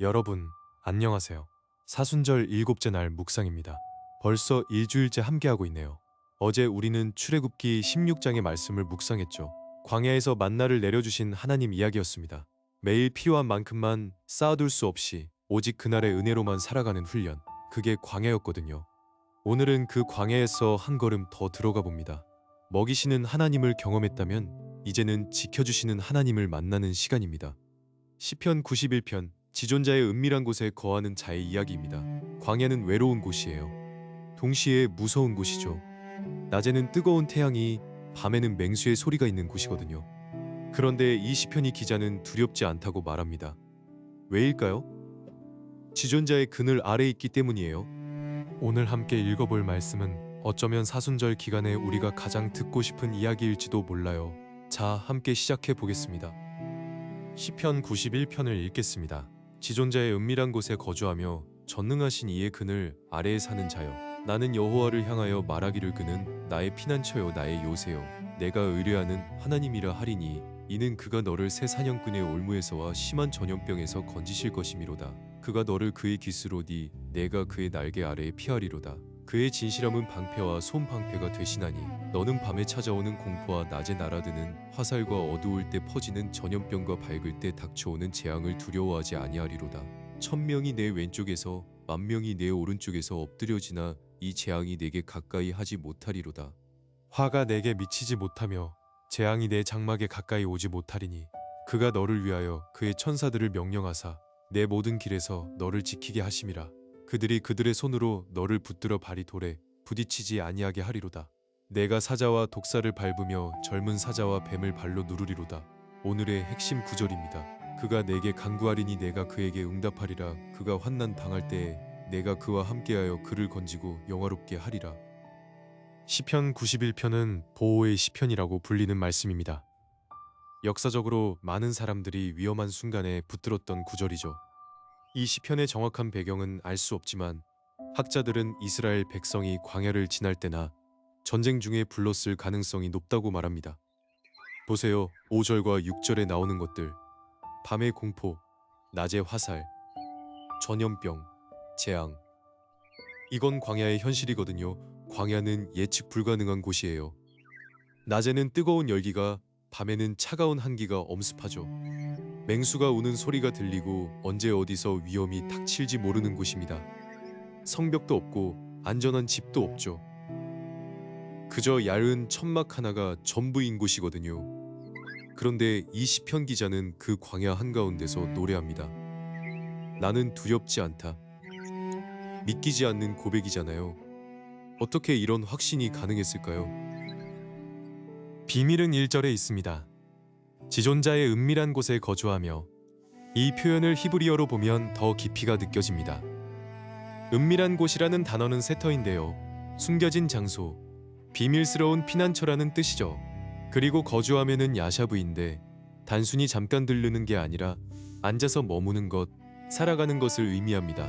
여러분, 안녕하세요. 사순절 일곱째 날 묵상입니다. 벌써 일주일째 함께하고 있네요. 어제 우리는 출애굽기 16장의 말씀을 묵상했죠. 광야에서 만나를 내려주신 하나님 이야기였습니다. 매일 필요한 만큼만 쌓아둘 수 없이 오직 그날의 은혜로만 살아가는 훈련. 그게 광야였거든요. 오늘은 그 광야에서 한 걸음 더 들어가 봅니다. 먹이시는 하나님을 경험했다면 이제는 지켜주시는 하나님을 만나는 시간입니다. 시편 91편 지존자의 은밀한 곳에 거하는 자의 이야기입니다. 광야는 외로운 곳이에요. 동시에 무서운 곳이죠. 낮에는 뜨거운 태양이, 밤에는 맹수의 소리가 있는 곳이거든요. 그런데 이 시편이 기자는 두렵지 않다고 말합니다. 왜일까요? 지존자의 그늘 아래에 있기 때문이에요. 오늘 함께 읽어볼 말씀은 어쩌면 사순절 기간에 우리가 가장 듣고 싶은 이야기일지도 몰라요. 자, 함께 시작해 보겠습니다. 시편 91편을 읽겠습니다. 지존자의 은밀한 곳에 거주하며 전능하신 이의 그늘 아래에 사는 자여, 나는 여호와를 향하여 말하기를 그는 나의 피난처요 나의 요새요 내가 의뢰하는 하나님이라 하리니 이는 그가 너를 새 사냥꾼의 올무에서와 심한 전염병에서 건지실 것이미로다. 그가 너를 그의 깃으로니 내가 그의 날개 아래에 피하리로다. 그의 진실함은 방패와 손방패가 되시나니 너는 밤에 찾아오는 공포와 낮에 날아드는 화살과 어두울 때 퍼지는 전염병과 밝을 때 닥쳐오는 재앙을 두려워하지 아니하리로다. 1000명이 내 왼쪽에서 10,000명이 내 오른쪽에서 엎드려지나 이 재앙이 내게 가까이 하지 못하리로다. 화가 내게 미치지 못하며 재앙이 내 장막에 가까이 오지 못하리니 그가 너를 위하여 그의 천사들을 명령하사 내 모든 길에서 너를 지키게 하심이라. 그들이 그들의 손으로 너를 붙들어 발이 돌에 부딪히지 아니하게 하리로다. 내가 사자와 독사를 밟으며 젊은 사자와 뱀을 발로 누르리로다. 오늘의 핵심 구절입니다. 그가 내게 간구하리니 내가 그에게 응답하리라. 그가 환난 당할 때에 내가 그와 함께하여 그를 건지고 영화롭게 하리라. 시편 91편은 보호의 시편이라고 불리는 말씀입니다. 역사적으로 많은 사람들이 위험한 순간에 붙들었던 구절이죠. 이 시편의 정확한 배경은 알 수 없지만 학자들은 이스라엘 백성이 광야를 지날 때나 전쟁 중에 불렀을 가능성이 높다고 말합니다. 보세요. 5절과 6절에 나오는 것들. 밤의 공포, 낮의 화살, 전염병, 재앙. 이건 광야의 현실이거든요. 광야는 예측 불가능한 곳이에요. 낮에는 뜨거운 열기가, 밤에는 차가운 한기가 엄습하죠. 맹수가 우는 소리가 들리고 언제 어디서 위험이 닥칠지 모르는 곳입니다. 성벽도 없고 안전한 집도 없죠. 그저 얇은 천막 하나가 전부인 곳이거든요. 그런데 이 시편 기자는 그 광야 한가운데서 노래합니다. 나는 두렵지 않다. 믿기지 않는 고백이잖아요. 어떻게 이런 확신이 가능했을까요? 비밀은 1절에 있습니다. 지존자의 은밀한 곳에 거주하며. 이 표현을 히브리어로 보면 더 깊이가 느껴집니다. 은밀한 곳이라는 단어는 세터인데요. 숨겨진 장소, 비밀스러운 피난처라는 뜻이죠. 그리고 거주하면은 야샤브인데 단순히 잠깐 들르는 게 아니라 앉아서 머무는 것, 살아가는 것을 의미합니다.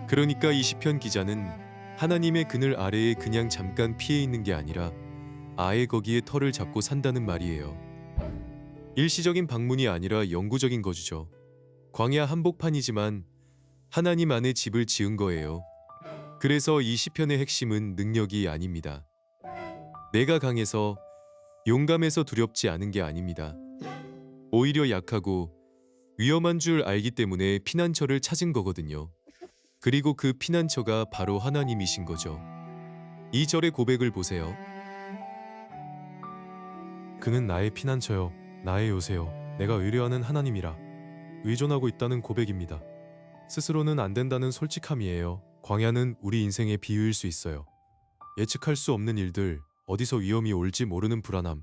그러니까 이 시편 기자는 하나님의 그늘 아래에 그냥 잠깐 피해 있는 게 아니라 아예 거기에 터를 잡고 산다는 말이에요. 일시적인 방문이 아니라 영구적인 거주죠. 광야 한복판이지만 하나님 안에 집을 지은 거예요. 그래서 이 시편의 핵심은 능력이 아닙니다. 내가 강해서 용감해서 두렵지 않은 게 아닙니다. 오히려 약하고 위험한 줄 알기 때문에 피난처를 찾은 거거든요. 그리고 그 피난처가 바로 하나님이신 거죠. 2절의 고백을 보세요. 그는 나의 피난처요, 나의 요새요, 내가 의뢰하는 하나님이라. 의존하고 있다는 고백입니다. 스스로는 안 된다는 솔직함이에요. 광야는 우리 인생의 비유일 수 있어요. 예측할 수 없는 일들, 어디서 위험이 올지 모르는 불안함,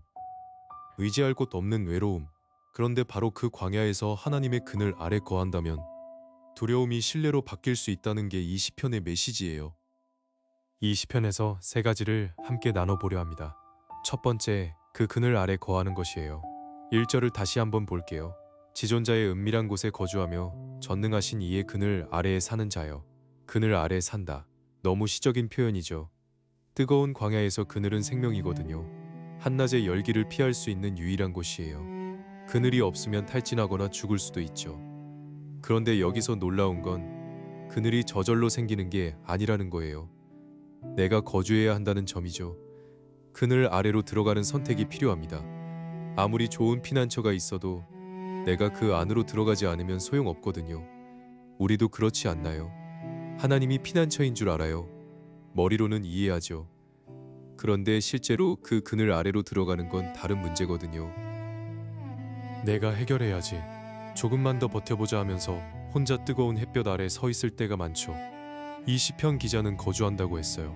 의지할 곳 없는 외로움. 그런데 바로 그 광야에서 하나님의 그늘 아래 거한다면 두려움이 신뢰로 바뀔 수 있다는 게 이 시편의 메시지예요. 이 시편에서 3가지를 함께 나눠보려 합니다. 첫 번째, 그 그늘 아래 거하는 것이에요. 1절을 다시 한번 볼게요. 지존자의 은밀한 곳에 거주하며 전능하신 이의 그늘 아래에 사는 자여. 그늘 아래 산다. 너무 시적인 표현이죠. 뜨거운 광야에서 그늘은 생명이거든요. 한낮의 열기를 피할 수 있는 유일한 곳이에요. 그늘이 없으면 탈진하거나 죽을 수도 있죠. 그런데 여기서 놀라운 건 그늘이 저절로 생기는 게 아니라는 거예요. 내가 거주해야 한다는 점이죠. 그늘 아래로 들어가는 선택이 필요합니다. 아무리 좋은 피난처가 있어도 내가 그 안으로 들어가지 않으면 소용없거든요. 우리도 그렇지 않나요? 하나님이 피난처인 줄 알아요. 머리로는 이해하죠. 그런데 실제로 그 그늘 아래로 들어가는 건 다른 문제거든요. 내가 해결해야지. 조금만 더 버텨보자 하면서 혼자 뜨거운 햇볕 아래 서 있을 때가 많죠. 이 시편 기자는 거주한다고 했어요.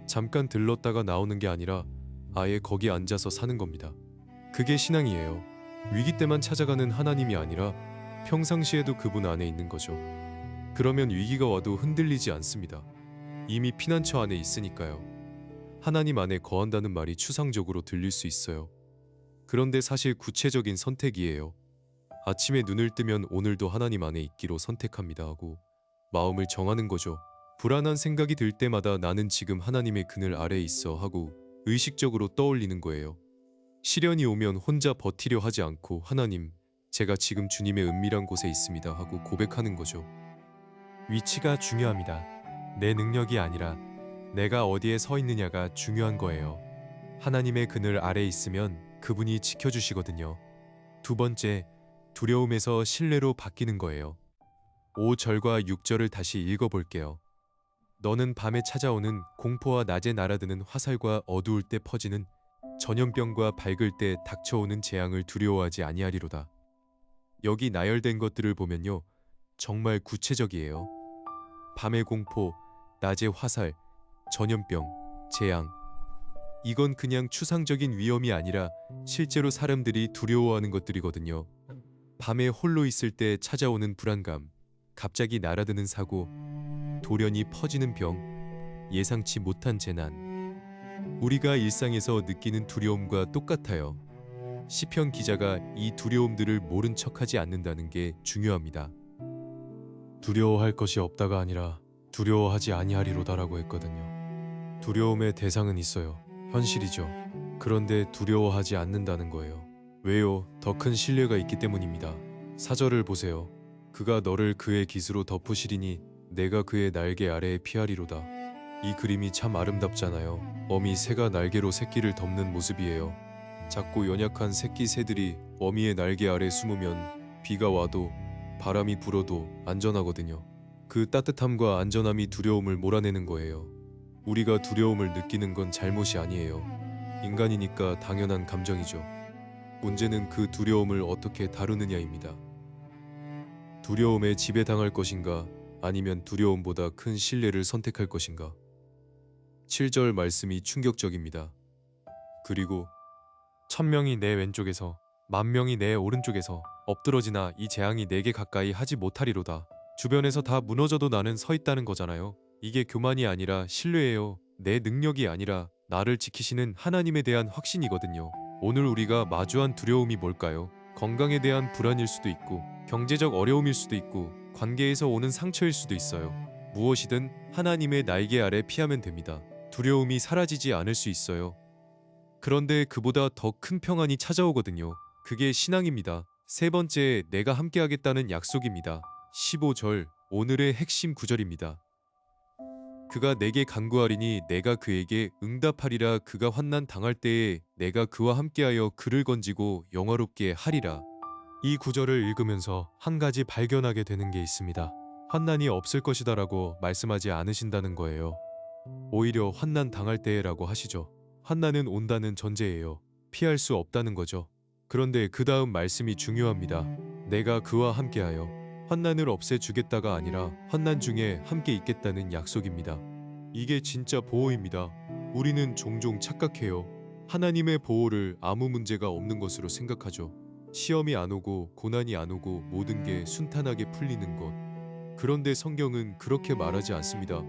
잠깐 들렀다가 나오는 게 아니라 아예 거기 앉아서 사는 겁니다. 그게 신앙이에요. 위기 때만 찾아가는 하나님이 아니라 평상시에도 그분 안에 있는 거죠. 그러면 위기가 와도 흔들리지 않습니다. 이미 피난처 안에 있으니까요. 하나님 안에 거한다는 말이 추상적으로 들릴 수 있어요. 그런데 사실 구체적인 선택이에요. 아침에 눈을 뜨면 오늘도 하나님 안에 있기로 선택합니다 하고 마음을 정하는 거죠. 불안한 생각이 들 때마다 나는 지금 하나님의 그늘 아래에 있어 하고 의식적으로 떠올리는 거예요. 시련이 오면 혼자 버티려 하지 않고 하나님, 제가 지금 주님의 은밀한 곳에 있습니다 하고 고백하는 거죠. 위치가 중요합니다. 내 능력이 아니라 내가 어디에 서 있느냐가 중요한 거예요. 하나님의 그늘 아래에 있으면 그분이 지켜주시거든요. 두 번째, 두려움에서 신뢰로 바뀌는 거예요. 5절과 6절을 다시 읽어볼게요. 너는 밤에 찾아오는 공포와 낮에 날아드는 화살과 어두울 때 퍼지는 전염병과 밝을 때 닥쳐오는 재앙을 두려워하지 아니하리로다. 여기 나열된 것들을 보면요, 정말 구체적이에요. 밤의 공포, 낮의 화살, 전염병, 재앙. 이건 그냥 추상적인 위험이 아니라 실제로 사람들이 두려워하는 것들이거든요. 밤에 홀로 있을 때 찾아오는 불안감, 갑자기 날아드는 사고, 돌연히 퍼지는 병, 예상치 못한 재난. 우리가 일상에서 느끼는 두려움과 똑같아요. 시편 기자가 이 두려움들을 모른 척하지 않는다는 게 중요합니다. 두려워할 것이 없다가 아니라 두려워하지 아니하리로다라고 했거든요. 두려움의 대상은 있어요. 현실이죠. 그런데 두려워하지 않는다는 거예요. 왜요? 더 큰 신뢰가 있기 때문입니다. 4절을 보세요. 그가 너를 그의 깃으로 덮으시리니 내가 그의 날개 아래에 피하리로다. 이 그림이 참 아름답잖아요. 어미 새가 날개로 새끼를 덮는 모습이에요. 작고 연약한 새끼 새들이 어미의 날개 아래 숨으면 비가 와도 바람이 불어도 안전하거든요. 그 따뜻함과 안전함이 두려움을 몰아내는 거예요. 우리가 두려움을 느끼는 건 잘못이 아니에요. 인간이니까 당연한 감정이죠. 문제는 그 두려움을 어떻게 다루느냐입니다. 두려움에 지배당할 것인가, 아니면 두려움보다 큰 신뢰를 선택할 것인가. 7절 말씀이 충격적입니다. 그리고 1000명이 내 왼쪽에서 10,000명이 내 오른쪽에서 엎드러지나 이 재앙이 내게 가까이 하지 못하리로다. 주변에서 다 무너져도 나는 서 있다는 거잖아요. 이게 교만이 아니라 신뢰예요. 내 능력이 아니라 나를 지키시는 하나님에 대한 확신이거든요. 오늘 우리가 마주한 두려움이 뭘까요? 건강에 대한 불안일 수도 있고, 경제적 어려움일 수도 있고, 관계에서 오는 상처일 수도 있어요. 무엇이든 하나님의 날개 아래 피하면 됩니다. 두려움이 사라지지 않을 수 있어요. 그런데 그보다 더 큰 평안이 찾아오거든요. 그게 신앙입니다. 세 번째, 내가 함께하겠다는 약속입니다. 15절, 오늘의 핵심 구절입니다. 그가 내게 간구하리니 내가 그에게 응답하리라. 그가 환난 당할 때에 내가 그와 함께하여 그를 건지고 영화롭게 하리라. 이 구절을 읽으면서 한 가지 발견하게 되는 게 있습니다. 환난이 없을 것이다라고 말씀하지 않으신다는 거예요. 오히려 환난 당할 때라고 하시죠. 환난은 온다는 전제예요. 피할 수 없다는 거죠. 그런데 그 다음 말씀이 중요합니다. 내가 그와 함께하여. 환난을 없애주겠다가 아니라 환난 중에 함께 있겠다는 약속입니다. 이게 진짜 보호입니다. 우리는 종종 착각해요. 하나님의 보호를 아무 문제가 없는 것으로 생각하죠. 시험이 안 오고 고난이 안 오고 모든 게 순탄하게 풀리는 것. 그런데 성경은 그렇게 말하지 않습니다.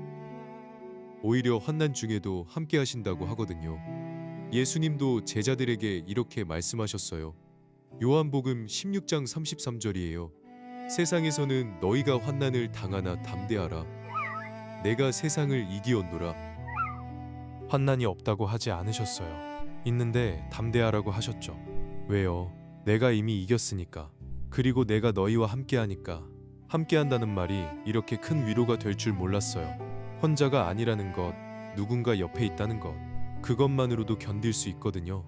오히려 환난 중에도 함께 하신다고 하거든요. 예수님도 제자들에게 이렇게 말씀하셨어요. 요한복음 16장 33절이에요. 세상에서는 너희가 환난을 당하나 담대하라. 내가 세상을 이기었노라. 환난이 없다고 하지 않으셨어요. 있는데 담대하라고 하셨죠. 왜요? 내가 이미 이겼으니까. 그리고 내가 너희와 함께하니까. 함께한다는 말이 이렇게 큰 위로가 될 줄 몰랐어요. 혼자가 아니라는 것, 누군가 옆에 있다는 것, 그것만으로도 견딜 수 있거든요.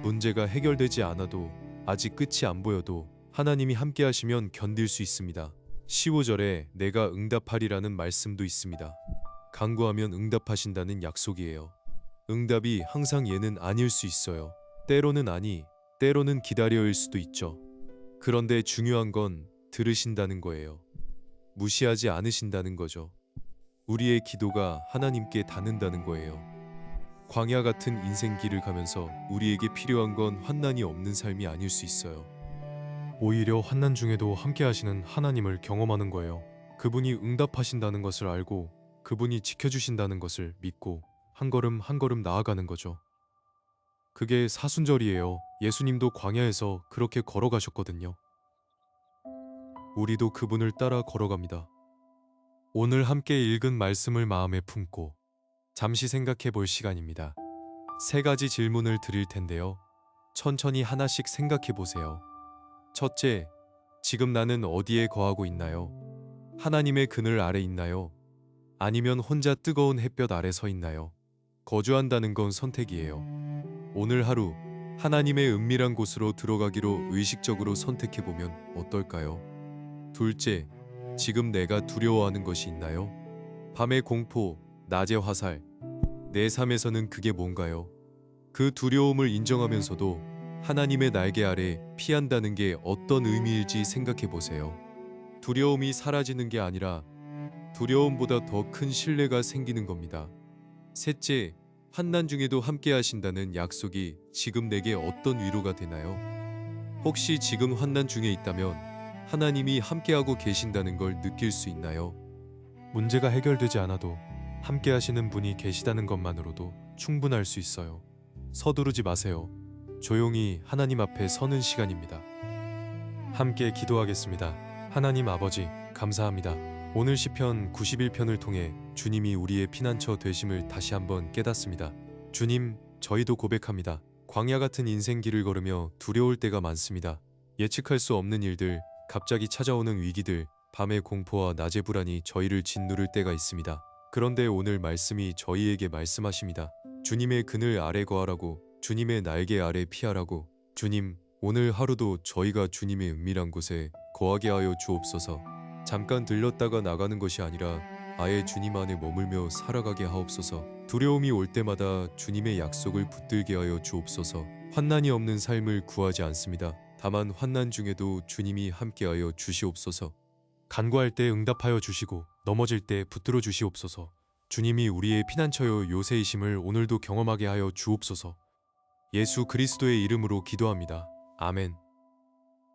문제가 해결되지 않아도, 아직 끝이 안 보여도 하나님이 함께 하시면 견딜 수 있습니다. 15절에 내가 응답하리라는 말씀도 있습니다. 간구하면 응답하신다는 약속이에요. 응답이 항상 예는 아닐 수 있어요. 때로는 아니, 때로는 기다려일 수도 있죠. 그런데 중요한 건 들으신다는 거예요. 무시하지 않으신다는 거죠. 우리의 기도가 하나님께 닿는다는 거예요. 광야 같은 인생 길을 가면서 우리에게 필요한 건 환난이 없는 삶이 아닐 수 있어요. 오히려 환난 중에도 함께 하시는 하나님을 경험하는 거예요. 그분이 응답하신다는 것을 알고 그분이 지켜주신다는 것을 믿고 한 걸음 한 걸음 나아가는 거죠. 그게 사순절이에요. 예수님도 광야에서 그렇게 걸어가셨거든요. 우리도 그분을 따라 걸어갑니다. 오늘 함께 읽은 말씀을 마음에 품고 잠시 생각해 볼 시간입니다. 세 가지 질문을 드릴 텐데요. 천천히 하나씩 생각해 보세요. 첫째, 지금 나는 어디에 거하고 있나요? 하나님의 그늘 아래 있나요? 아니면 혼자 뜨거운 햇볕 아래 서 있나요? 거주한다는 건 선택이에요. 오늘 하루 하나님의 은밀한 곳으로 들어가기로 의식적으로 선택해 보면 어떨까요? 둘째, 지금 내가 두려워하는 것이 있나요? 밤의 공포, 낮의 화살, 내 삶에서는 그게 뭔가요? 그 두려움을 인정하면서도 하나님의 날개 아래 피한다는 게 어떤 의미일지 생각해 보세요. 두려움이 사라지는 게 아니라 두려움보다 더 큰 신뢰가 생기는 겁니다. 셋째, 환난 중에도 함께 하신다는 약속이 지금 내게 어떤 위로가 되나요? 혹시 지금 환난 중에 있다면 하나님이 함께하고 계신다는 걸 느낄 수 있나요? 문제가 해결되지 않아도 함께 하시는 분이 계시다는 것만으로도 충분할 수 있어요. 서두르지 마세요. 조용히 하나님 앞에 서는 시간입니다. 함께 기도하겠습니다. 하나님 아버지, 감사합니다. 오늘 시편 91편을 통해 주님이 우리의 피난처 되심을 다시 한번 깨닫습니다. 주님, 저희도 고백합니다. 광야 같은 인생 길을 걸으며 두려울 때가 많습니다. 예측할 수 없는 일들, 갑자기 찾아오는 위기들, 밤의 공포와 낮의 불안이 저희를 짓누를 때가 있습니다. 그런데 오늘 말씀이 저희에게 말씀하십니다. 주님의 그늘 아래 거하라고, 주님의 날개 아래 피하라고. 주님, 오늘 하루도 저희가 주님의 은밀한 곳에 거하게 하여 주옵소서. 잠깐 들렀다가 나가는 것이 아니라 아예 주님 안에 머물며 살아가게 하옵소서. 두려움이 올 때마다 주님의 약속을 붙들게 하여 주옵소서. 환난이 없는 삶을 구하지 않습니다. 다만 환난 중에도 주님이 함께하여 주시옵소서. 간구할 때 응답하여 주시고 넘어질 때 붙들어 주시옵소서. 주님이 우리의 피난처요 요새이심을 오늘도 경험하게 하여 주옵소서. 예수 그리스도의 이름으로 기도합니다. 아멘.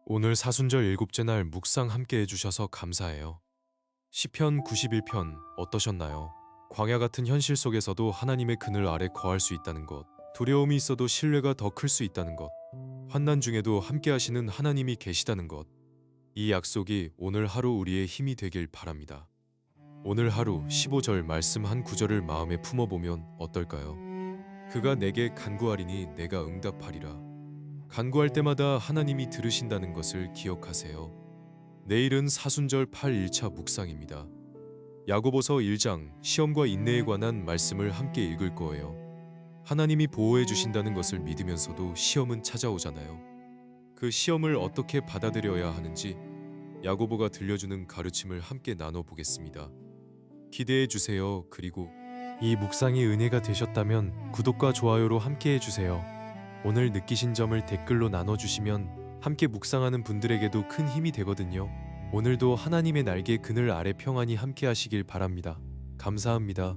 오늘 사순절 일곱째 날 묵상 함께 해주셔서 감사해요. 시편 91편 어떠셨나요? 광야 같은 현실 속에서도 하나님의 그늘 아래 거할 수 있다는 것, 두려움이 있어도 신뢰가 더 클 수 있다는 것, 환난 중에도 함께 하시는 하나님이 계시다는 것, 이 약속이 오늘 하루 우리의 힘이 되길 바랍니다. 오늘 하루 15절 말씀 한 구절을 마음에 품어보면 어떨까요? 그가 내게 간구하리니 내가 응답하리라. 간구할 때마다 하나님이 들으신다는 것을 기억하세요. 내일은 사순절 8일차 묵상입니다. 야고보서 1장 시험과 인내에 관한 말씀을 함께 읽을 거예요. 하나님이 보호해 주신다는 것을 믿으면서도 시험은 찾아오잖아요. 그 시험을 어떻게 받아들여야 하는지 야고보가 들려주는 가르침을 함께 나눠보겠습니다. 기대해 주세요. 그리고 이 묵상이 은혜가 되셨다면 구독과 좋아요로 함께 해주세요. 오늘 느끼신 점을 댓글로 나눠주시면 함께 묵상하는 분들에게도 큰 힘이 되거든요. 오늘도 하나님의 날개 그늘 아래 평안히 함께 하시길 바랍니다. 감사합니다.